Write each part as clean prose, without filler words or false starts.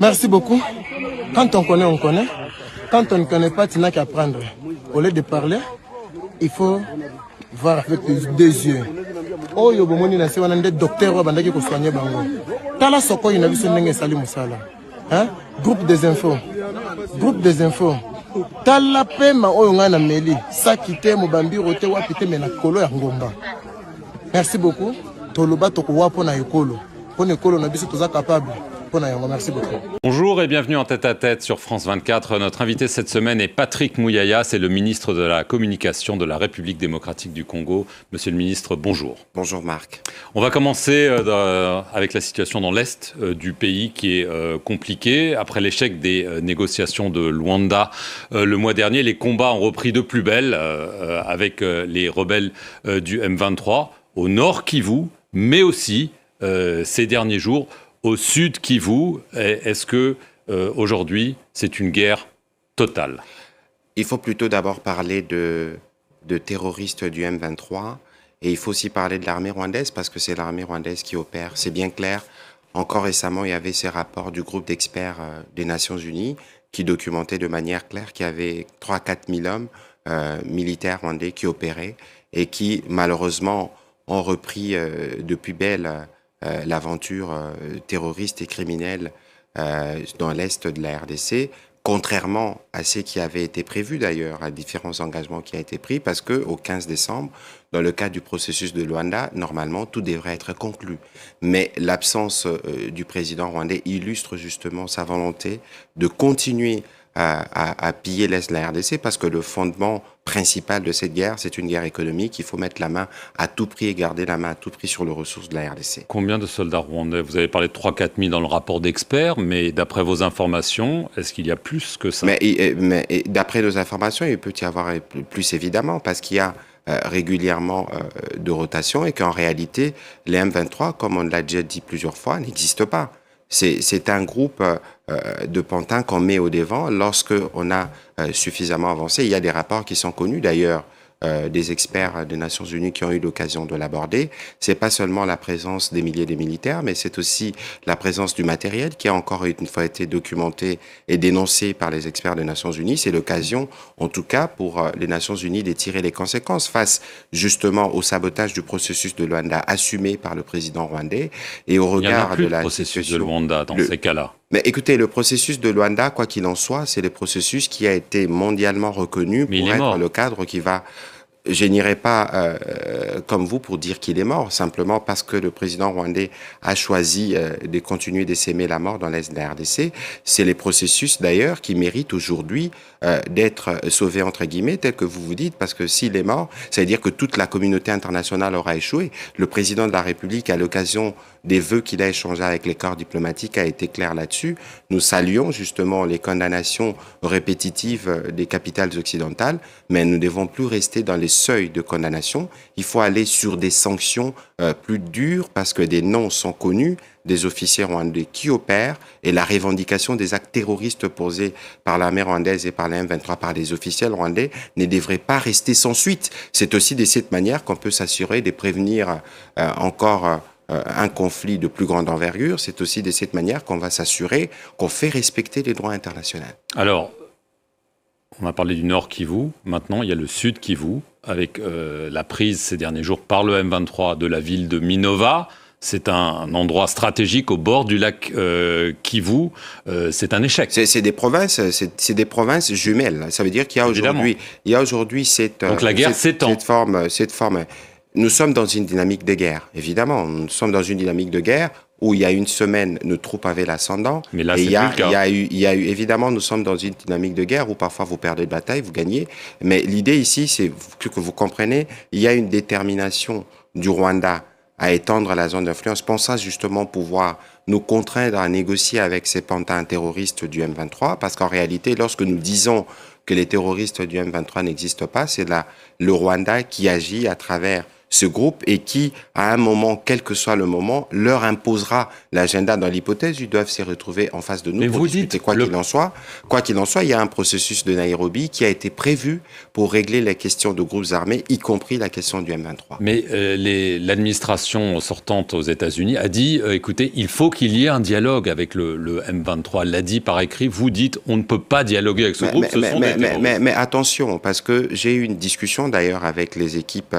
Merci beaucoup. Quand on connaît, on connaît. Quand on ne connaît pas, tu n'as qu'à apprendre. Au lieu de parler, il faut voir avec les deux yeux. Oh, yo bomoni na se wana nde docteur wa bandaki ko soigner bango. Tala soko ina biso ndenge sali musala. Hein? Groupe des infos. Groupe des infos. Tala pema oyo ngana meli. Sakite mobambi rote wa pite mena kolo ya ngomba. Merci beaucoup. Toloba toko wa pona ekolo. Pona ekolo na biso toza capable. Merci beaucoup. Bonjour et bienvenue en tête-à-tête sur France 24. Notre invité cette semaine est Patrick Muyaya, c'est le ministre de la Communication de la République démocratique du Congo. Monsieur le ministre, bonjour. Bonjour Marc. On va commencer avec la situation dans l'Est du pays qui est compliquée. Après l'échec des négociations de Luanda le mois dernier, les combats ont repris de plus belle avec les rebelles du M23 au nord Kivu, mais aussi ces derniers jours au sud Kivu. Est-ce que aujourd'hui c'est une guerre totale? Il faut plutôt d'abord parler de terroristes du M23 et il faut aussi parler de l'armée rwandaise parce que c'est l'armée rwandaise qui opère. C'est bien clair. Encore récemment, il y avait ces rapports du groupe d'experts des Nations Unies qui documentaient de manière claire qu'il y avait 3-4 000 hommes militaires rwandais qui opéraient et qui malheureusement ont repris depuis belle l'aventure terroriste et criminelle dans l'Est de la RDC, contrairement à ce qui avait été prévu d'ailleurs, à différents engagements qui ont été pris, parce qu'au 15 décembre, dans le cadre du processus de Luanda, normalement, tout devrait être conclu. Mais l'absence du président rwandais illustre justement sa volonté de continuer à piller l'Est de la RDC parce que le fondement principal de cette guerre, c'est une guerre économique. Il faut mettre la main à tout prix et garder la main à tout prix sur les ressources de la RDC. Combien de soldats rwandais? Vous avez parlé de 3-4 000 dans le rapport d'experts, mais d'après vos informations, est-ce qu'il y a plus que ça? Mais d'après nos informations, il peut y avoir plus évidemment, parce qu'il y a régulièrement de rotation et qu'en réalité, les M23, comme on l'a déjà dit plusieurs fois, n'existent pas. C'est un groupe de pantins qu'on met au devant lorsque on a suffisamment avancé. Il y a des rapports qui sont connus d'ailleurs des experts des Nations Unies qui ont eu l'occasion de l'aborder. C'est pas seulement la présence des milliers de militaires, mais c'est aussi la présence du matériel qui a encore une fois été documenté et dénoncé par les experts des Nations Unies. C'est l'occasion, en tout cas, pour les Nations Unies de tirer les conséquences face justement au sabotage du processus de Luanda assumé par le président rwandais et au regard de la processus de Luanda dans ces cas-là. Mais écoutez, le processus de Luanda, quoi qu'il en soit, c'est le processus qui a été mondialement reconnu pour être le cadre qui va... Je n'irai pas comme vous pour dire qu'il est mort, simplement parce que le président rwandais a choisi de continuer de s'aimer la mort dans l'Est de la RDC. C'est les processus d'ailleurs qui méritent aujourd'hui d'être sauvés entre guillemets, tel que vous vous dites, parce que s'il est mort, ça veut dire que toute la communauté internationale aura échoué. Le président de la République, à l'occasion des vœux qu'il a échangés avec les corps diplomatiques, a été clair là-dessus. Nous saluons justement les condamnations répétitives des capitales occidentales, mais nous ne devons plus rester dans les seuils de condamnation. Il faut aller sur des sanctions plus dures parce que des noms sont connus des officiers rwandais qui opèrent et la revendication des actes terroristes posés par l'armée rwandaise et par la M23 par les officiels rwandais ne devrait pas rester sans suite. C'est aussi de cette manière qu'on peut s'assurer de prévenir encore un conflit de plus grande envergure. C'est aussi de cette manière qu'on va s'assurer qu'on fait respecter les droits internationaux. Alors, on a parlé du nord Kivu, maintenant il y a le sud Kivu, avec la prise ces derniers jours par le M23 de la ville de Minova. C'est un endroit stratégique au bord du lac Kivu. C'est un échec. C'est des provinces jumelles. Ça veut dire qu'il y a aujourd'hui cette... Donc la guerre s'étend. Cette forme. Nous sommes dans une dynamique de guerre, évidemment. Nous sommes dans une dynamique de guerre où il y a une semaine, nos troupes avaient l'ascendant. Mais là, c'est plus le cas. Il y a eu, évidemment, nous sommes dans une dynamique de guerre où parfois vous perdez de bataille, vous gagnez. Mais l'idée ici, c'est que vous comprenez, il y a une détermination du Rwanda à étendre la zone d'influence, pensant justement pouvoir nous contraindre à négocier avec ces pantins terroristes du M23, parce qu'en réalité, lorsque nous disons que les terroristes du M23 n'existent pas, c'est le Rwanda qui agit à travers ce groupe et qui, à un moment, quel que soit le moment, leur imposera l'agenda. Dans l'hypothèse, ils doivent s'y retrouver en face de nous pour discuter. Quoi qu'il en soit, il y a un processus de Nairobi qui a été prévu pour régler les questions de groupes armés, y compris la question du M23. Mais l'administration sortante aux États-Unis a dit, écoutez, il faut qu'il y ait un dialogue avec le M23. Elle l'a dit par écrit. Vous dites, on ne peut pas dialoguer avec ce groupe. Mais attention, parce que j'ai eu une discussion d'ailleurs avec les équipes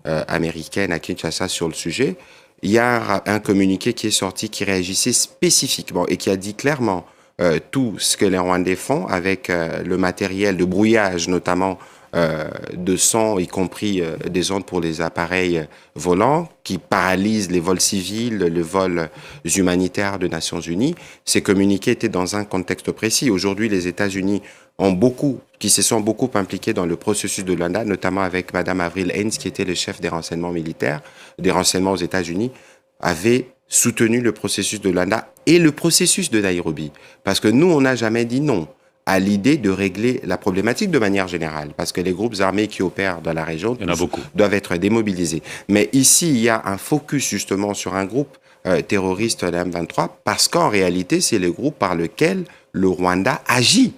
américaine à Kinshasa sur le sujet. Il y a un communiqué qui est sorti qui réagissait spécifiquement et qui a dit clairement tout ce que les Rwandais font avec le matériel de brouillage, notamment de son, y compris des ondes pour les appareils volants qui paralysent les vols civils, les vols humanitaires de Nations Unies. Ces communiqués étaient dans un contexte précis. Aujourd'hui, les États-Unis qui se sont beaucoup impliqués dans le processus de Luanda, notamment avec Madame Avril Haines, qui était le chef des renseignements militaires, des renseignements aux États-Unis, avait soutenu le processus de Luanda et le processus de Nairobi. Parce que nous, on n'a jamais dit non à l'idée de régler la problématique de manière générale, parce que les groupes armés qui opèrent dans la région doivent être démobilisés. Mais ici, il y a un focus justement sur un groupe terroriste, la M23, parce qu'en réalité, c'est le groupe par lequel le Rwanda agit.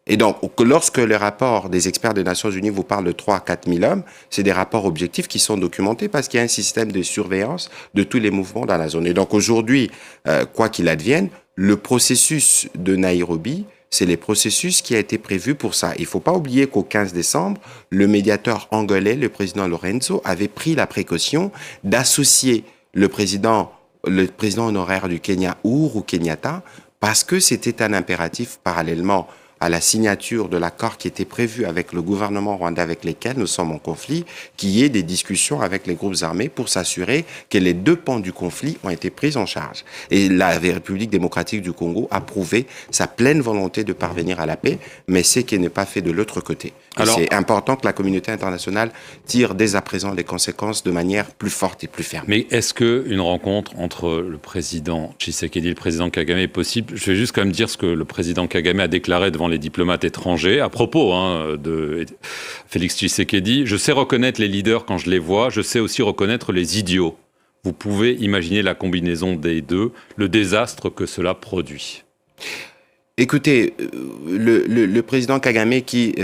Et donc, lorsque les rapports des experts des Nations Unies vous parlent de 3 à 4 000 hommes, c'est des rapports objectifs qui sont documentés parce qu'il y a un système de surveillance de tous les mouvements dans la zone. Et donc aujourd'hui, quoi qu'il advienne, le processus de Nairobi, c'est le processus qui a été prévu pour ça. Il ne faut pas oublier qu'au 15 décembre, le médiateur angolais, le président Lorenzo, avait pris la précaution d'associer le président honoraire du Kenya, Uhuru Kenyatta, parce que c'était un impératif parallèlement à la signature de l'accord qui était prévu avec le gouvernement rwandais avec lesquels nous sommes en conflit, qu'il y ait des discussions avec les groupes armés pour s'assurer que les deux pans du conflit ont été pris en charge. Et la République démocratique du Congo a prouvé sa pleine volonté de parvenir à la paix, mais c'est qui n'est pas fait de l'autre côté. C'est important que la communauté internationale tire dès à présent les conséquences de manière plus forte et plus ferme. Mais est-ce qu'une rencontre entre le président Tshisekedi et le président Kagame est possible? Je vais juste quand même dire ce que le président Kagame a déclaré devant les diplomates étrangers à propos de Félix Tshisekedi. Je sais reconnaître les leaders quand je les vois, je sais aussi reconnaître les idiots. Vous pouvez imaginer la combinaison des deux, le désastre que cela produit. Écoutez, le président Kagame qui,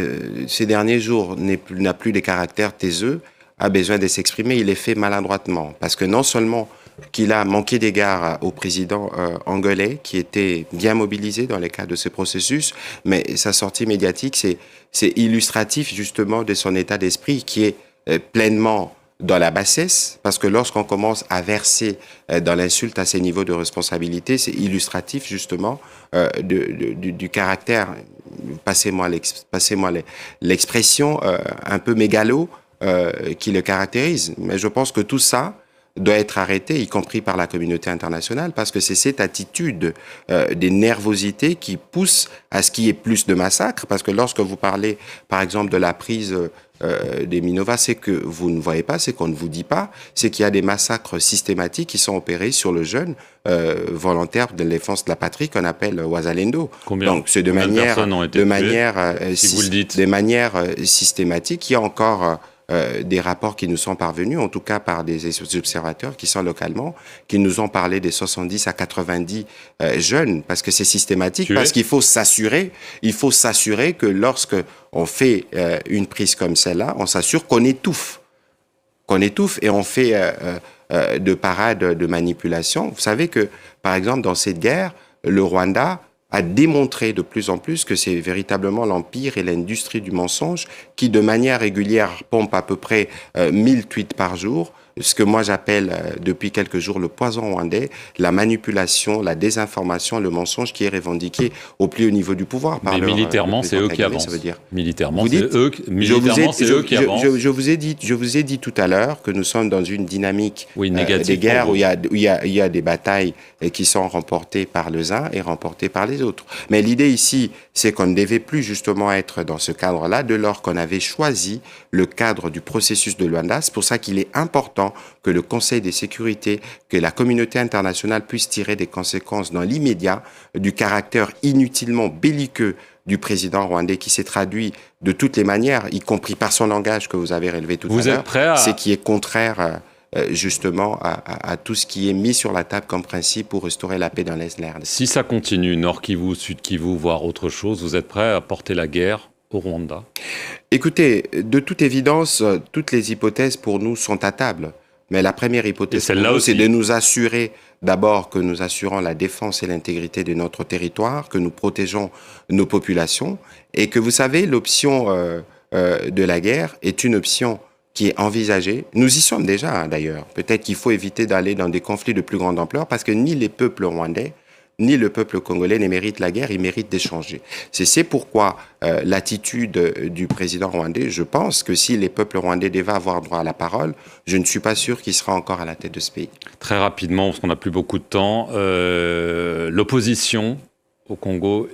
ces derniers jours, n'a plus les caractères taiseux, a besoin de s'exprimer. Il est fait maladroitement. Parce que non seulement qu'il a manqué d'égard au président angolais, qui était bien mobilisé dans le cadre de ce processus, mais sa sortie médiatique, c'est illustratif justement de son état d'esprit qui est pleinement dans la bassesse, parce que lorsqu'on commence à verser dans l'insulte à ces niveaux de responsabilité, c'est illustratif justement du caractère, passez-moi l'expression, un peu mégalo qui le caractérise. Mais je pense que tout ça doit être arrêté, y compris par la communauté internationale, parce que c'est cette attitude des nervosités qui pousse à ce qu'il y ait plus de massacres, parce que lorsque vous parlez, par exemple, de la prise des Minova, c'est que vous ne voyez pas, c'est qu'on ne vous dit pas, c'est qu'il y a des massacres systématiques qui sont opérés sur le jeune volontaire de défense de la patrie qu'on appelle Wazalendo. Donc c'est de manière systématique. Il y a encore des rapports qui nous sont parvenus, en tout cas par des observateurs qui sont localement, qui nous ont parlé des 70 à 90 jeunes, parce que c'est systématique, parce qu'il faut s'assurer que lorsque on fait une prise comme celle-là, on s'assure qu'on étouffe et on fait de parades de manipulation. Vous savez que, par exemple, dans cette guerre, le Rwanda a démontré de plus en plus que c'est véritablement l'empire et l'industrie du mensonge qui, de manière régulière, pompe à peu près 1000 tweets par jour, ce que moi j'appelle depuis quelques jours le poison rwandais, la manipulation, la désinformation, le mensonge qui est revendiqué au plus haut niveau du pouvoir. Mais militairement, c'est eux qui avancent. Militairement, c'est eux qui avancent. Je vous ai dit tout à l'heure que nous sommes dans une dynamique des guerres où il y a des batailles qui sont remportées par les uns et remportées par les autres. Mais l'idée ici, c'est qu'on ne devait plus justement être dans ce cadre-là, dès lors qu'on avait choisi le cadre du processus de Luanda. C'est pour ça qu'il est important maintenant que le Conseil de sécurité, que la communauté internationale puisse tirer des conséquences dans l'immédiat du caractère inutilement belliqueux du président rwandais qui s'est traduit de toutes les manières, y compris par son langage que vous avez relevé tout à l'heure, c'est qui est contraire justement à tout ce qui est mis sur la table comme principe pour restaurer la paix dans l'Est de la RDC. Si ça continue, Nord Kivu, Sud Kivu, voire autre chose, vous êtes prêt à porter la guerre au Rwanda? Écoutez, de toute évidence, toutes les hypothèses pour nous sont à table. Mais la première hypothèse, c'est de nous assurer d'abord que nous assurons la défense et l'intégrité de notre territoire, que nous protégeons nos populations, et que vous savez, l'option de la guerre est une option qui est envisagée. Nous y sommes déjà d'ailleurs. Peut-être qu'il faut éviter d'aller dans des conflits de plus grande ampleur parce que ni les peuples rwandais ni le peuple congolais ne mérite la guerre, ils méritent d'échanger. C'est pourquoi l'attitude du président rwandais, je pense que si les peuples rwandais devaient avoir droit à la parole, je ne suis pas sûr qu'il sera encore à la tête de ce pays. Très rapidement, parce qu'on n'a plus beaucoup de temps, l'opposition au Congo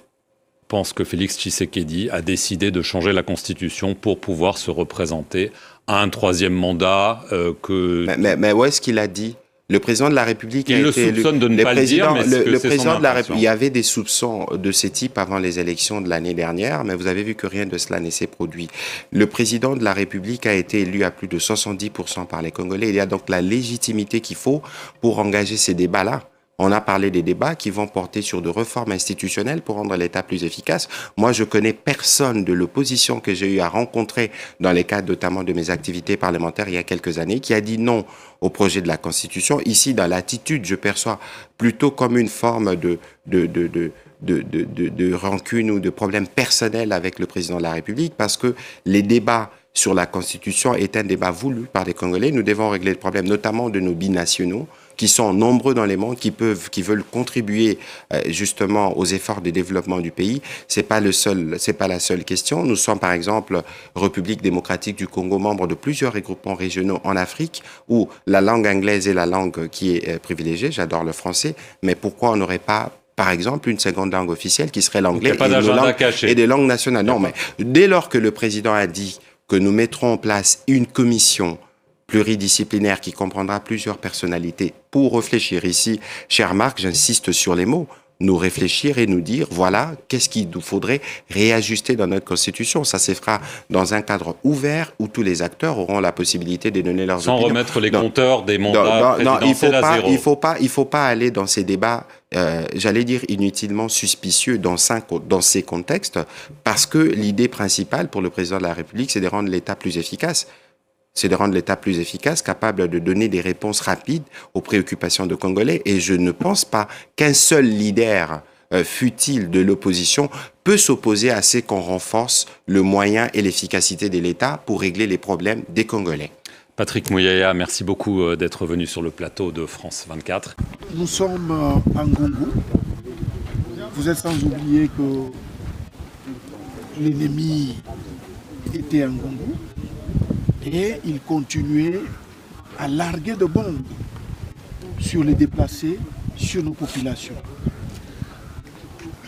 pense que Félix Tshisekedi a décidé de changer la constitution pour pouvoir se représenter à un troisième mandat. Mais où est-ce qu'il a dit ? Le président de la République a été élu. Il le soupçonne de ne pas le dire, mais le président de la République, il y avait des soupçons de ce type avant les élections de l'année dernière, mais vous avez vu que rien de cela ne s'est produit. Le président de la République a été élu à plus de 70% par les Congolais. Il y a donc la légitimité qu'il faut pour engager ces débats-là. On a parlé des débats qui vont porter sur de réformes institutionnelles pour rendre l'État plus efficace. Moi, je connais personne de l'opposition que j'ai eu à rencontrer dans les cadres notamment de mes activités parlementaires il y a quelques années qui a dit non au projet de la Constitution. Ici, dans l'attitude, je perçois plutôt comme une forme de rancune ou de problème personnel avec le président de la République parce que les débats sur la Constitution est un débat voulu par les Congolais. Nous devons régler le problème notamment de nos binationaux qui sont nombreux dans les mondes, qui veulent contribuer justement aux efforts de développement du pays. C'est pas la seule question. Nous sommes par exemple République démocratique du Congo, membre de plusieurs regroupements régionaux en Afrique, où la langue anglaise est la langue qui est privilégiée. J'adore le français, mais pourquoi on n'aurait pas par exemple, une seconde langue officielle qui serait l'anglais et des langues nationales. Non, mais dès lors que le président a dit que nous mettrons en place une commission pluridisciplinaire qui comprendra plusieurs personnalités pour réfléchir ici, cher Marc, j'insiste sur les mots, nous réfléchir et nous dire, voilà, qu'est-ce qu'il nous faudrait réajuster dans notre Constitution. Ça se fera dans un cadre ouvert où tous les acteurs auront la possibilité de donner leurs opinions. Sans remettre les compteurs des mandats présidentiels à zéro. Il faut pas aller dans ces débats, j'allais dire inutilement suspicieux dans ces contextes, parce que l'idée principale pour le président de la République, c'est de rendre l'État plus efficace. C'est de rendre l'État plus efficace, capable de donner des réponses rapides aux préoccupations de Congolais. Et je ne pense pas qu'un seul leader, fût-il de l'opposition, peut s'opposer à ce qu'on renforce le moyen et l'efficacité de l'État pour régler les problèmes des Congolais. Patrick Mouyaya, merci beaucoup d'être venu sur le plateau de France 24. Nous sommes en Ngungu. Vous êtes sans oublier que l'ennemi était en Ngungu. Et il continuait à larguer de bombes sur les déplacés, sur nos populations.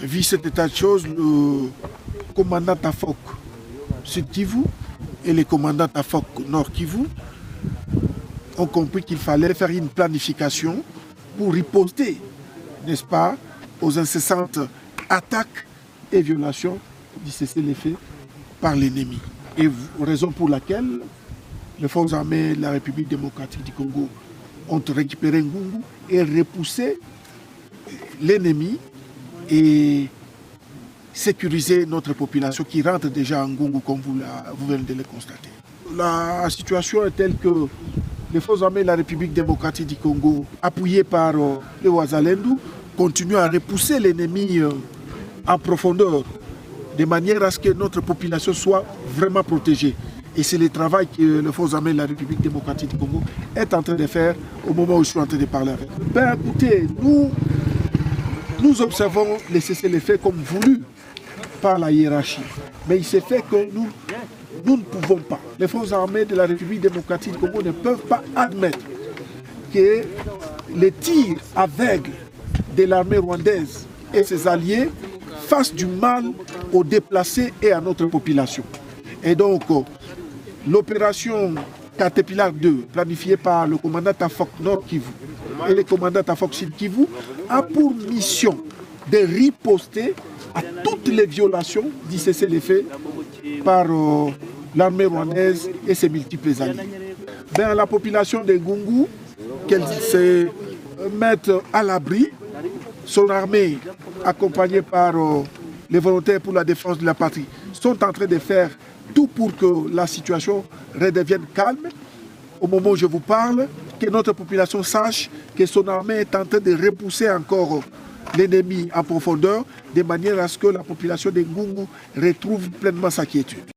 Vu cet état de choses, le commandant Tafok Sud Kivu et le commandant Tafok Nord Kivu ont compris qu'il fallait faire une planification pour riposter, n'est-ce pas, aux incessantes attaques et violations du cessez-le-feu par l'ennemi. Et raison pour laquelle les forces armées de la République démocratique du Congo ont récupéré Ngungu et repoussé l'ennemi et sécurisé notre population qui rentre déjà en Ngungu comme vous venez de le constater. La situation est telle que les forces armées de la République démocratique du Congo, appuyées par les Ouazalendou, continuent à repousser l'ennemi en profondeur de manière à ce que notre population soit vraiment protégée. Et c'est le travail que les forces armées de la République démocratique du Congo est en train de faire au moment où je suis en train de parler avec vous. Ben écoutez, nous observons les cessez-le-feu comme voulu par la hiérarchie. Mais il s'est fait que nous ne pouvons pas. Les forces armées de la République démocratique du Congo ne peuvent pas admettre que les tirs aveugles de l'armée rwandaise et ses alliés fassent du mal aux déplacés et à notre population. Et donc, l'opération Caterpillar 2, planifié par le commandant Tafok Nord Kivu et le commandant Tafok Sud Kivu, a pour mission de riposter à toutes les violations du cessez-le-feu par l'armée rwandaise et ses multiples alliés. Ben, la population de Ngungu, qu'elle se mette à l'abri, son armée, accompagnée par les volontaires pour la défense de la patrie, sont en train de faire tout pour que la situation redevienne calme. Au moment où je vous parle, que notre population sache que son armée est en train de repousser encore l'ennemi en profondeur, de manière à ce que la population de Ngungu retrouve pleinement sa quiétude.